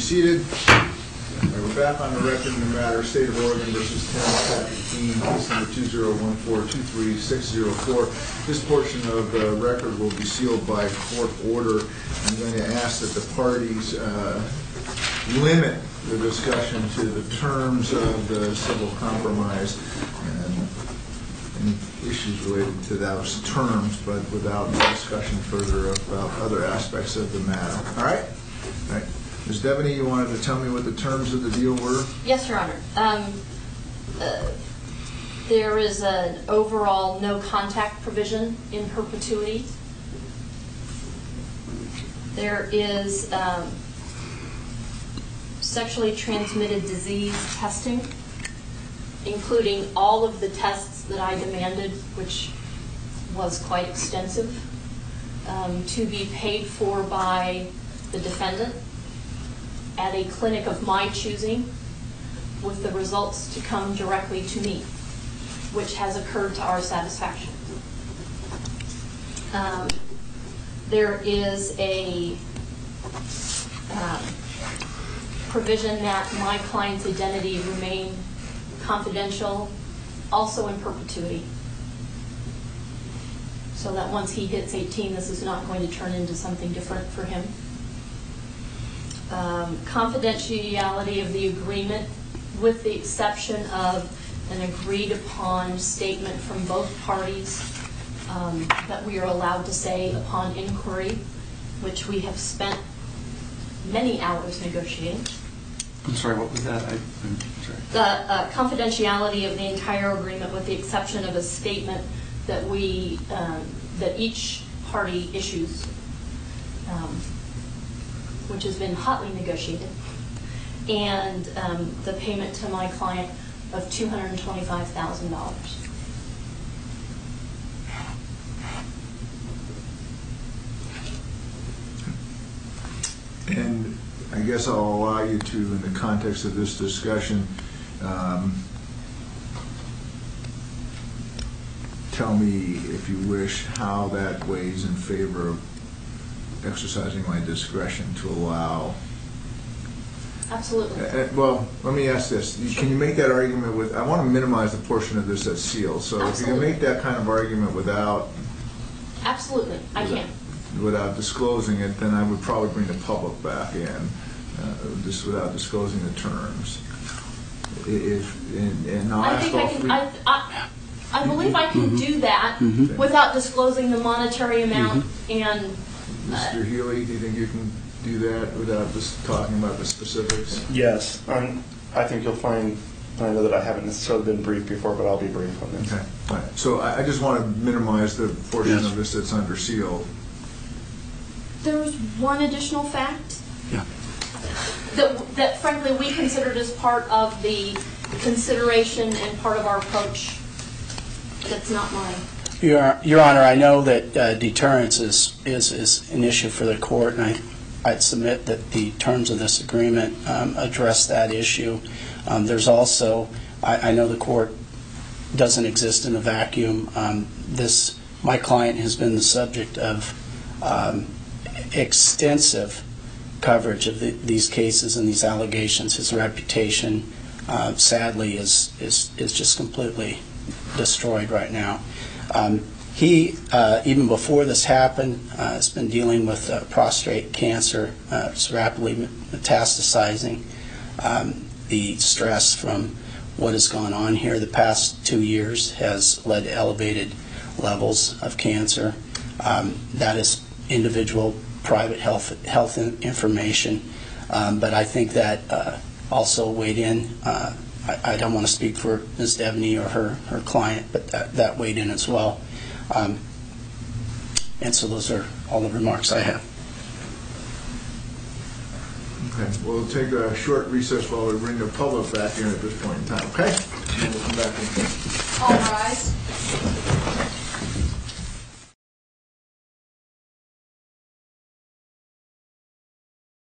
seated. We're back on the record in the matter, State of Oregon versus Terrence Patrick, case number 2014-23604. This portion of the record will be sealed by court order. I'm going to ask that the parties limit the discussion to the terms of the civil compromise and any issues related to those terms, but without discussion further about other aspects of the matter. All right? All right. Ms. Devaney, you wanted to tell me what the terms of the deal were? Yes, Your Honor. There is an overall no contact provision in perpetuity. There is sexually transmitted disease testing, including all of the tests that I demanded, which was quite extensive, to be paid for by the defendant at a clinic of my choosing, with the results to come directly to me, which has occurred to our satisfaction. There is a provision that my client's identity remain confidential, also in perpetuity, so that once he hits 18, this is not going to turn into something different for him. Confidentiality of the agreement, with the exception of an agreed upon statement from both parties that we are allowed to say upon inquiry, which we have spent many hours negotiating. I'm sorry, what was that? I'm sorry. The confidentiality of the entire agreement, with the exception of a statement that we that each party issues, which has been hotly negotiated, and the payment to my client of $225,000. And I guess I'll allow you to, in the context of this discussion, tell me, if you wish, how that weighs in favor of exercising my discretion to allow. Absolutely. Well, let me ask this. Can you make that argument with, I want to minimize the portion of this that's sealed, so Absolutely. If you can make that kind of argument without... Absolutely, I can. Without disclosing it, then I would probably bring the public back in, just without disclosing the terms. And I'll ask all three. I believe I can do that without disclosing the monetary amount and... Mr. Healy, do you think you can do that without just talking about the specifics? Yes. I think you'll find, I know that I haven't necessarily been briefed before, but I'll be brief on this. Okay. All right. So I just want to minimize the portion of this that's under seal. There's one additional fact. Yeah. That frankly we considered as part of the consideration and part of our approach. That's not mine. Your Honor, I know that deterrence is an issue for the court, and I'd submit that the terms of this agreement address that issue. There's also, I know the court doesn't exist in a vacuum. My client has been the subject of extensive coverage of these cases and these allegations. His reputation, sadly, is just completely destroyed right now. He, even before this happened, has been dealing with prostate cancer. It's rapidly metastasizing. The stress from what has gone on here the past 2 years has led to elevated levels of cancer. That is individual private health information, but I think that also weighed in. I don't want to speak for Ms. Devaney or her client, but that weighed in as well. And so those are all the remarks I have. Okay, we'll take a short recess while we bring the public back in at this point in time, okay? And we'll come back in. All rise.